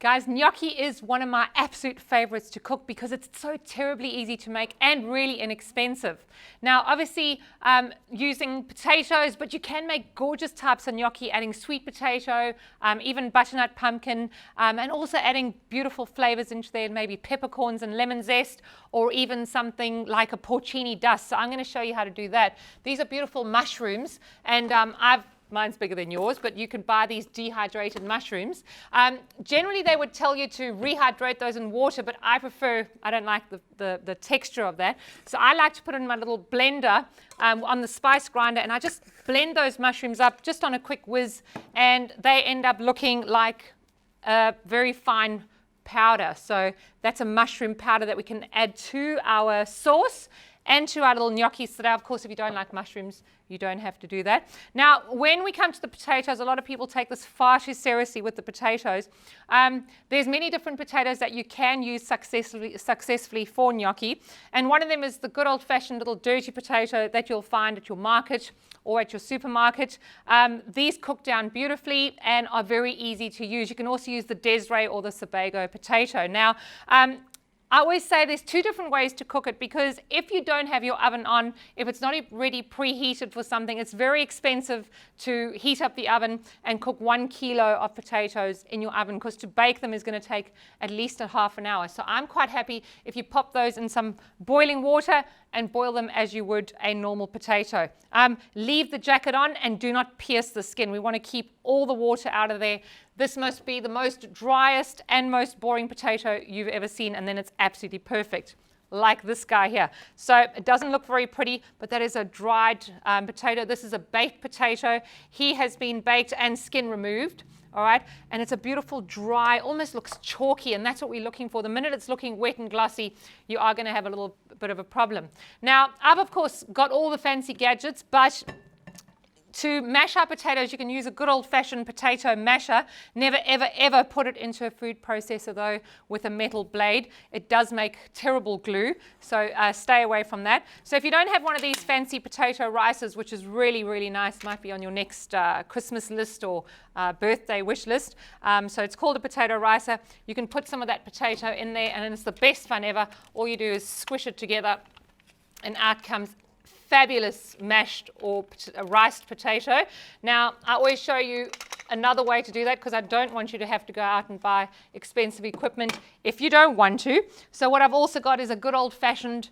Guys, gnocchi is one of my absolute favorites to cook because it's so terribly easy to make and really inexpensive. Now, obviously, using potatoes, but you can make gorgeous types of gnocchi, adding sweet potato, even butternut pumpkin, and also adding beautiful flavors into there, maybe peppercorns and lemon zest, or even something like a porcini dust. So I'm going to show you how to do that. These are beautiful mushrooms, and mine's bigger than yours, but you can buy these dehydrated mushrooms. Generally, they would tell you to rehydrate those in water, but I don't like the texture of that. So I like to put it in my little blender on the spice grinder, and I just blend those mushrooms up just on a quick whiz, and they end up looking like a very fine powder. So that's a mushroom powder that we can add to our sauce and to our little gnocchi. So now, of course, if you don't like mushrooms, you don't have to do that. Now, when we come to the potatoes, a lot of people take this far too seriously with the potatoes. There's many different potatoes that you can use successfully for gnocchi. And one of them is the good old-fashioned little dirty potato that you'll find at your market or at your supermarket. These cook down beautifully and are very easy to use. You can also use the Desiree or the Sebago potato. Now, I always say there's two different ways to cook it, because if you don't have your oven on, if it's not already preheated for something, it's very expensive to heat up the oven and cook 1 kilo of potatoes in your oven, because to bake them is going to take at least a half an hour. So I'm quite happy if you pop those in some boiling water and boil them as you would a normal potato. Leave the jacket on and do not pierce the skin. We want to keep all the water out of there. This must be the most driest and most boring potato you've ever seen, and then it's absolutely perfect, like this guy here. So it doesn't look very pretty, but that is a dried potato. This is a baked potato. He has been baked and skin removed. All right, and it's a beautiful dry, almost looks chalky, and that's what we're looking for. The minute it's looking wet and glossy, you are going to have a little bit of a problem. Now, I've of course got all the fancy gadgets, but to mash our potatoes, you can use a good old-fashioned potato masher. Never, ever, ever put it into a food processor, though, with a metal blade. It does make terrible glue, so stay away from that. So if you don't have one of these fancy potato rices, which is really, really nice, might be on your next Christmas list or birthday wish list. So it's called a potato ricer. You can put some of that potato in there, and it's the best fun ever. All you do is squish it together, and out comes fabulous mashed or riced potato. Now, I always show you another way to do that, because I don't want you to have to go out and buy expensive equipment if you don't want to. So what I've also got is a good old-fashioned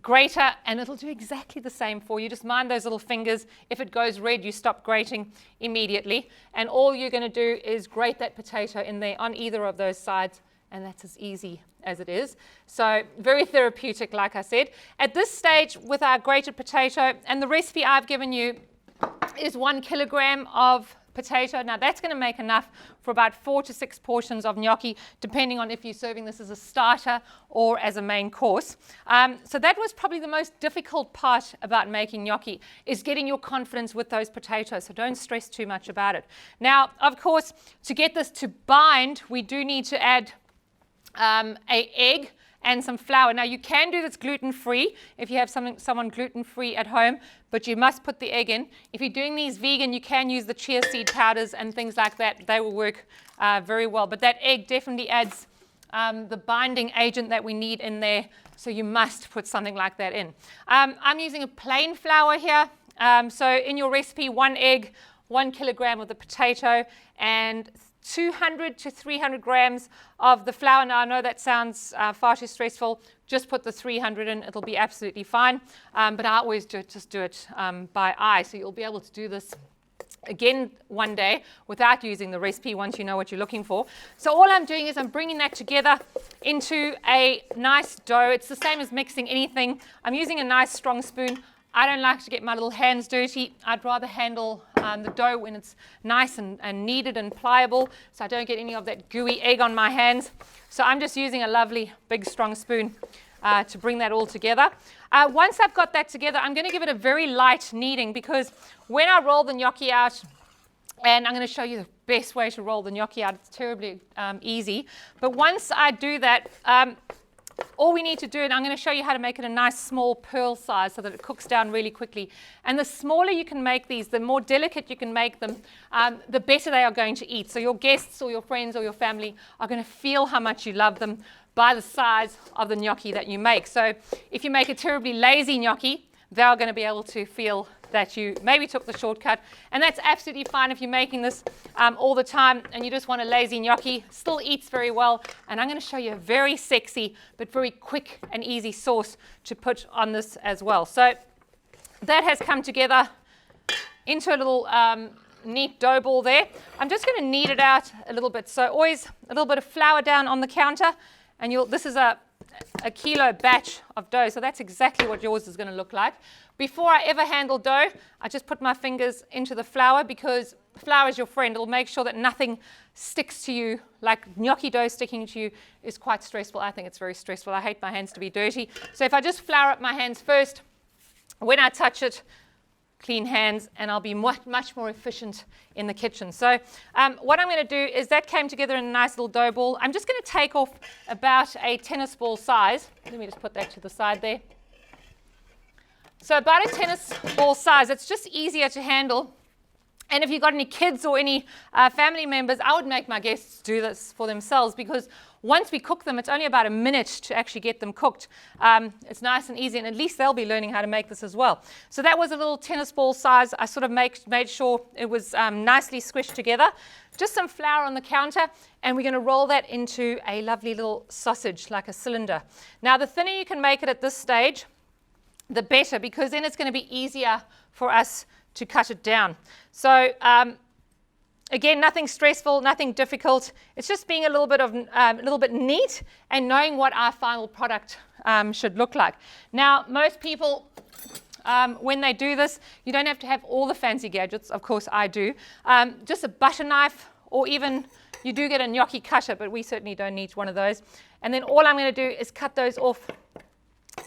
grater, and it'll do exactly the same for you. Just mind those little fingers. If it goes red, you stop grating immediately. And all you're going to do is grate that potato in there on either of those sides, and that's as easy as it is. So very therapeutic, like I said. At this stage with our grated potato, and the recipe I've given you is 1 kilogram of potato. Now that's going to make enough for about 4 to 6 portions of gnocchi, depending on if you're serving this as a starter or as a main course. So that was probably the most difficult part about making gnocchi, is getting your confidence with those potatoes. So don't stress too much about it. Now, of course, to get this to bind, we do need to add an egg and some flour. Now, you can do this gluten-free if you have someone gluten-free at home, but you must put the egg in. If you're doing these vegan, you can use the chia seed powders and things like that. They will work very well. But that egg definitely adds the binding agent that we need in there, so you must put something like that in. I'm using a plain flour here. So in your recipe, 1 egg, 1 kilogram of the potato, and 200 to 300 grams of the flour. Now, I know that sounds far too stressful. Just put the 300 in. It'll be absolutely fine. But I always just do it by eye. So you'll be able to do this again one day without using the recipe once you know what you're looking for. So all I'm doing is I'm bringing that together into a nice dough. It's the same as mixing anything. I'm using a nice strong spoon. I don't like to get my little hands dirty. I'd rather handle the dough when it's nice and kneaded and pliable, so I don't get any of that gooey egg on my hands. So I'm just using a lovely big strong spoon to bring that all together. Once I've got that together, I'm going to give it a very light kneading, because when I roll the gnocchi out, and I'm going to show you the best way to roll the gnocchi out, it's terribly easy. But once I do that, all we need to do, and I'm going to show you how to make it a nice small pearl size so that it cooks down really quickly. And the smaller you can make these, the more delicate you can make them, the better they are going to eat. So your guests or your friends or your family are going to feel how much you love them by the size of the gnocchi that you make. So if you make a terribly lazy gnocchi, they're going to be able to feel that you maybe took the shortcut. And that's absolutely fine if you're making this all the time and you just want a lazy gnocchi. Still eats very well. And I'm going to show you a very sexy but very quick and easy sauce to put on this as well. So that has come together into a little neat dough ball there. I'm just going to knead it out a little bit. So always a little bit of flour down on the counter. And this is a kilo batch of dough, so that's exactly what yours is going to look like. Before I ever handle dough, I just put my fingers into the flour because flour is your friend. It'll make sure that nothing sticks to you. Like gnocchi dough sticking to you is quite stressful. I think it's very stressful. I hate my hands to be dirty. So if I just flour up my hands first, when I touch it, clean hands, and I'll be much more efficient in the kitchen. So what I'm going to do is that came together in a nice little dough ball. I'm just going to take off about a tennis ball size. Let me just put that to the side there. So about a tennis ball size. It's just easier to handle. And if you've got any kids or any family members, I would make my guests do this for themselves because once we cook them, it's only about a minute to actually get them cooked. It's nice and easy, and at least they'll be learning how to make this as well. So that was a little tennis ball size. I sort of made sure it was nicely squished together. Just some flour on the counter, and we're going to roll that into a lovely little sausage, like a cylinder. Now, the thinner you can make it at this stage, the better, because then it's going to be easier for us to cut it down. So again, nothing stressful, nothing difficult. It's just being a little bit neat and knowing what our final product should look like. Now, most people, when they do this, you don't have to have all the fancy gadgets. Of course, I do. Just a butter knife, or even you do get a gnocchi cutter, but we certainly don't need one of those. And then all I'm going to do is cut those off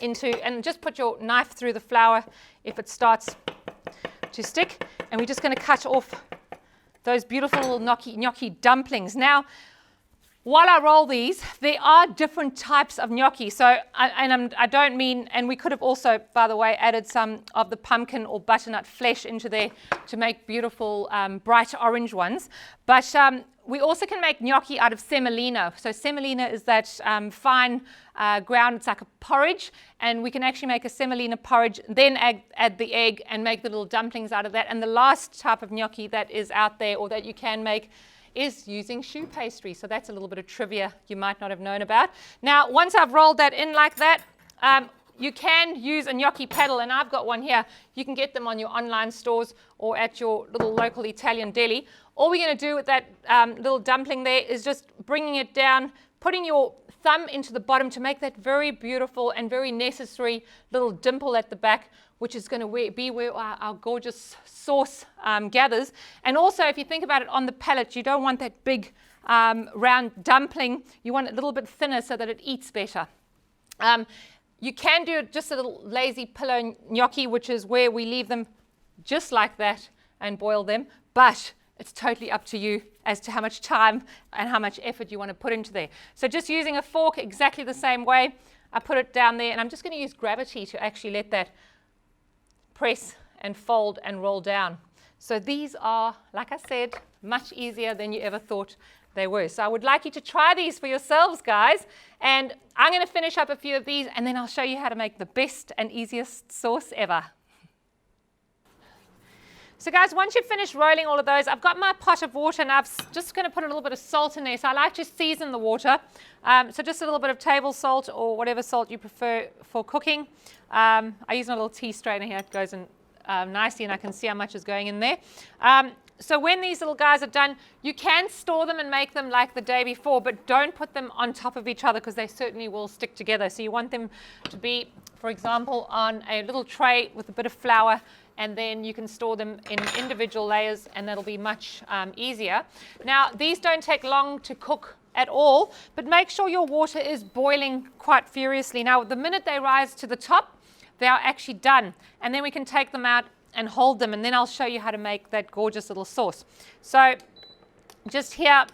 and just put your knife through the flour if it starts to stick, and we're just going to cut off those beautiful little gnocchi dumplings. Now, while I roll these, there are different types of gnocchi. So, I don't mean, and we could have also, by the way, added some of the pumpkin or butternut flesh into there to make beautiful bright orange ones. But we also can make gnocchi out of semolina. So semolina is that fine ground. It's like a porridge, and we can actually make a semolina porridge, then add the egg and make the little dumplings out of that. And the last type of gnocchi that is out there, or that you can make, is using choux pastry. So that's a little bit of trivia you might not have known about. Now, once I've rolled that in like that, you can use a gnocchi paddle, and I've got one here. You can get them on your online stores or at your little local Italian deli. All we're going to do with that little dumpling there is just bringing it down, putting your thumb into the bottom to make that very beautiful and very necessary little dimple at the back, which is going to be where our gorgeous sauce gathers. And also, if you think about it on the palate, you don't want that big round dumpling. You want it a little bit thinner so that it eats better. You can do just a little lazy pillow gnocchi, which is where we leave them just like that and boil them. But it's totally up to you as to how much time and how much effort you want to put into there. So just using a fork exactly the same way, I put it down there, and I'm just going to use gravity to actually let that press and fold and roll down. So these are, like I said, much easier than you ever thought they were. So I would like you to try these for yourselves, guys. And I'm going to finish up a few of these, and then I'll show you how to make the best and easiest sauce ever. So guys, once you've finished rolling all of those, I've got my pot of water, and I'm just going to put a little bit of salt in there. So I like to season the water. So just a little bit of table salt or whatever salt you prefer for cooking. I use a little tea strainer here. It goes in nicely, and I can see how much is going in there. So when these little guys are done, you can store them and make them like the day before, but don't put them on top of each other because they certainly will stick together. So you want them to be, for example, on a little tray with a bit of flour, and then you can store them in individual layers, and that'll be much easier. Now, these don't take long to cook at all, but make sure your water is boiling quite furiously. Now, the minute they rise to the top, they are actually done, and then we can take them out and hold them, and then I'll show you how to make that gorgeous little sauce. So just here,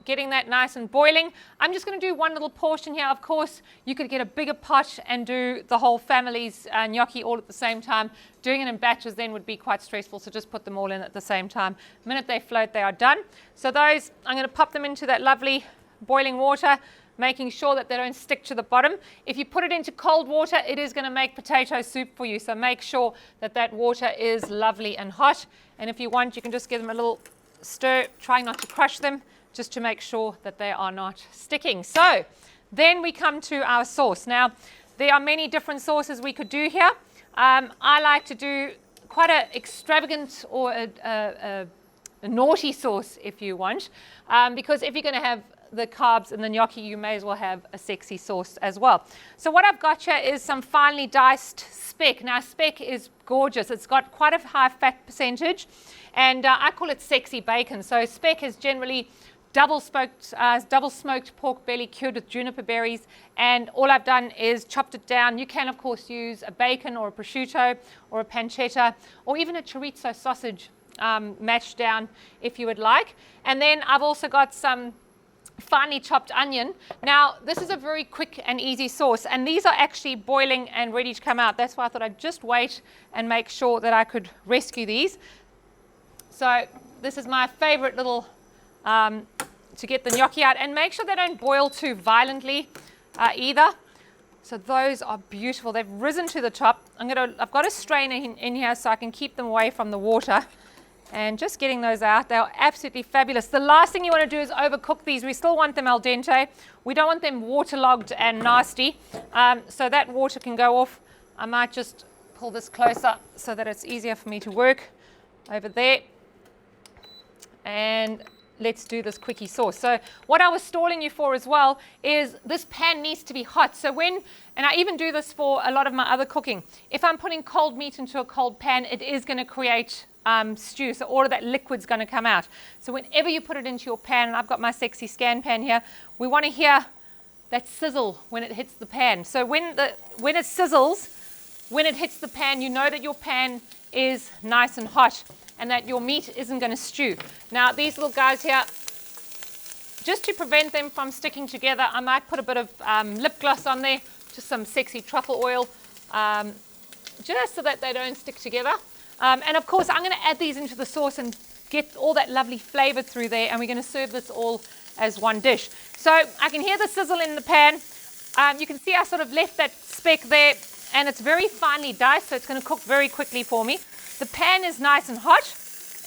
getting that nice and boiling. I'm just going to do one little portion here. Of course, you could get a bigger pot and do the whole family's gnocchi all at the same time. Doing it in batches then would be quite stressful, so just put them all in at the same time. The minute they float, they are done. So those, I'm going to pop them into that lovely boiling water, making sure that they don't stick to the bottom. If you put it into cold water, it is going to make potato soup for you. So make sure that that water is lovely and hot. And if you want, you can just give them a little stir, trying not to crush them, just to make sure that they are not sticking. So then we come to our sauce. Now, there are many different sauces we could do here. I like to do quite an extravagant or a naughty sauce if you want, because if you're going to have the carbs and the gnocchi, you may as well have a sexy sauce as well. So what I've got here is some finely diced speck. Now speck is gorgeous. It's got quite a high fat percentage, and I call it sexy bacon. So speck is generally double smoked pork belly cured with juniper berries, and all I've done is chopped it down. You can of course use a bacon or a prosciutto or a pancetta or even a chorizo sausage mashed down if you would like. And then I've also got some finely chopped onion. Now this is a very quick and easy sauce, and these are actually boiling and ready to come out. That's why I thought I'd just wait and make sure that I could rescue these. So this is my favorite little to get the gnocchi out, and make sure they don't boil too violently either. So those are beautiful. They've risen to the top. I've got a strainer in here so I can keep them away from the water. And just getting those out, they're absolutely fabulous. The last thing you want to do is overcook these. We still want them al dente. We don't want them waterlogged and nasty. So that water can go off. I might just pull this closer so that it's easier for me to work over there. And let's do this quickie sauce. So what I was stalling you for as well is this pan needs to be hot. So and I even do this for a lot of my other cooking, if I'm putting cold meat into a cold pan, it is going to create stew, so all of that liquid's going to come out. So whenever you put it into your pan, and I've got my sexy scan pan here, we want to hear that sizzle when it hits the pan. So when it sizzles, when it hits the pan, you know that your pan is nice and hot and that your meat isn't going to stew. Now these little guys here, just to prevent them from sticking together, I might put a bit of lip gloss on there, just some sexy truffle oil, just so that they don't stick together. And of course, I'm going to add these into the sauce and get all that lovely flavor through there, and we're going to serve this all as one dish. So I can hear the sizzle in the pan. You can see I sort of left that speck there, and it's very finely diced, so it's going to cook very quickly for me. The pan is nice and hot,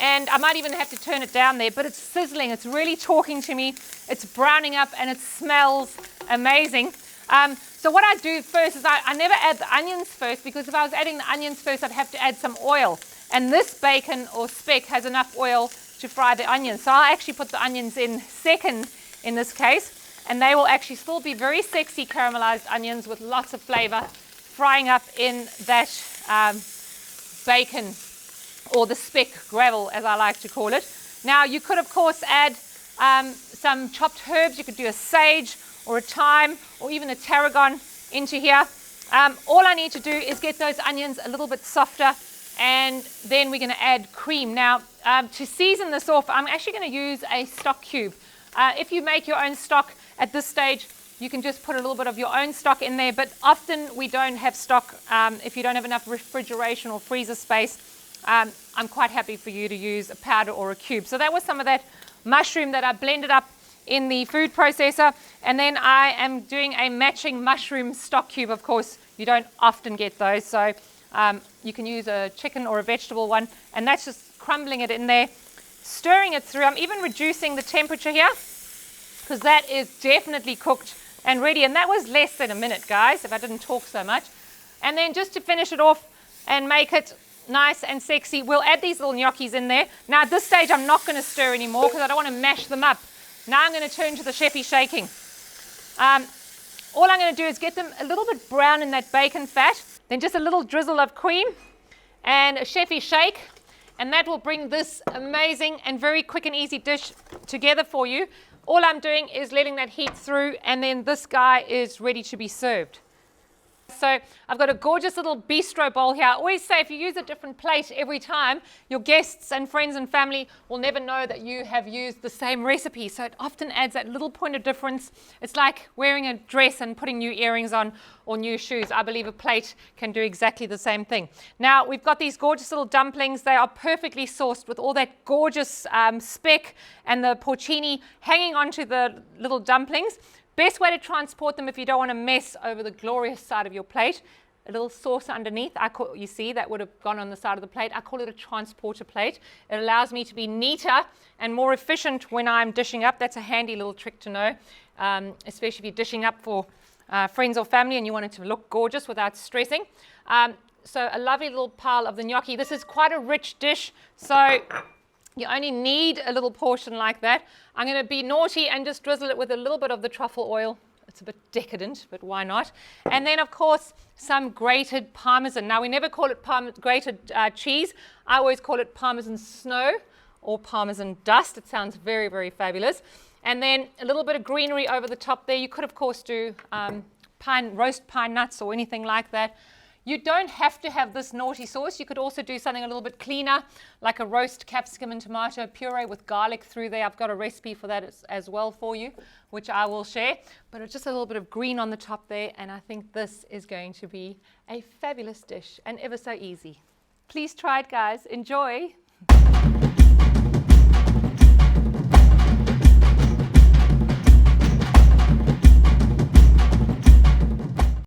and I might even have to turn it down there, but it's sizzling. It's really talking to me. It's browning up, and it smells amazing. So what I do first is I never add the onions first, because if I was adding the onions first, I'd have to add some oil. And this bacon or speck has enough oil to fry the onions. So I'll actually put the onions in second in this case, and they will actually still be very sexy caramelized onions with lots of flavor frying up in that bacon, or the speck gravel as I like to call it. Now you could of course add some chopped herbs. You could do a sage or a thyme or even a tarragon into here. All I need to do is get those onions a little bit softer, and then we're going to add cream. Now to season this off, I'm actually going to use a stock cube. If you make your own stock at this stage, you can just put a little bit of your own stock in there, but often we don't have stock. If you don't have enough refrigeration or freezer space, I'm quite happy for you to use a powder or a cube. So that was some of that mushroom that I blended up in the food processor, and then I am doing a matching mushroom stock cube. Of course, you don't often get those, so you can use a chicken or a vegetable one, and that's just crumbling it in there, stirring it through. I'm even reducing the temperature here, because that is definitely cooked and ready, and that was less than a minute, guys, if I didn't talk so much. And then just to finish it off and make it nice and sexy, we'll add these little gnocchis in there. Now at this stage, I'm not going to stir anymore because I don't want to mash them up. Now I'm going to turn to the chefy shaking. All I'm going to do is get them a little bit brown in that bacon fat, then just a little drizzle of cream and a chefy shake, and that will bring this amazing and very quick and easy dish together for you. All I'm doing is letting that heat through, and then this guy is ready to be served. So I've got a gorgeous little bistro bowl here. I always say if you use a different plate every time, your guests and friends and family will never know that you have used the same recipe. So it often adds that little point of difference. It's like wearing a dress and putting new earrings on or new shoes. I believe a plate can do exactly the same thing. Now we've got these gorgeous little dumplings. They are perfectly sauced with all that gorgeous speck and the porcini hanging onto the little dumplings. Best way to transport them if you don't want to mess over the glorious side of your plate, a little saucer underneath. You see that would have gone on the side of the plate. I call it a transporter plate. It allows me to be neater and more efficient when I'm dishing up. That's a handy little trick to know, especially if you're dishing up for friends or family and you want it to look gorgeous without stressing. So a lovely little pile of the gnocchi. This is quite a rich dish, so you only need a little portion like that. I'm going to be naughty and just drizzle it with a little bit of the truffle oil. It's a bit decadent, but why not? And then, of course, some grated parmesan. Now, we never call it grated cheese. I always call it parmesan snow or parmesan dust. It sounds very, very fabulous. And then a little bit of greenery over the top there. You could, of course, do roast pine nuts or anything like that. You don't have to have this naughty sauce. You could also do something a little bit cleaner, like a roast capsicum and tomato puree with garlic through there. I've got a recipe for that as well for you, which I will share. But it's just a little bit of green on the top there, and I think this is going to be a fabulous dish and ever so easy. Please try it, guys. Enjoy.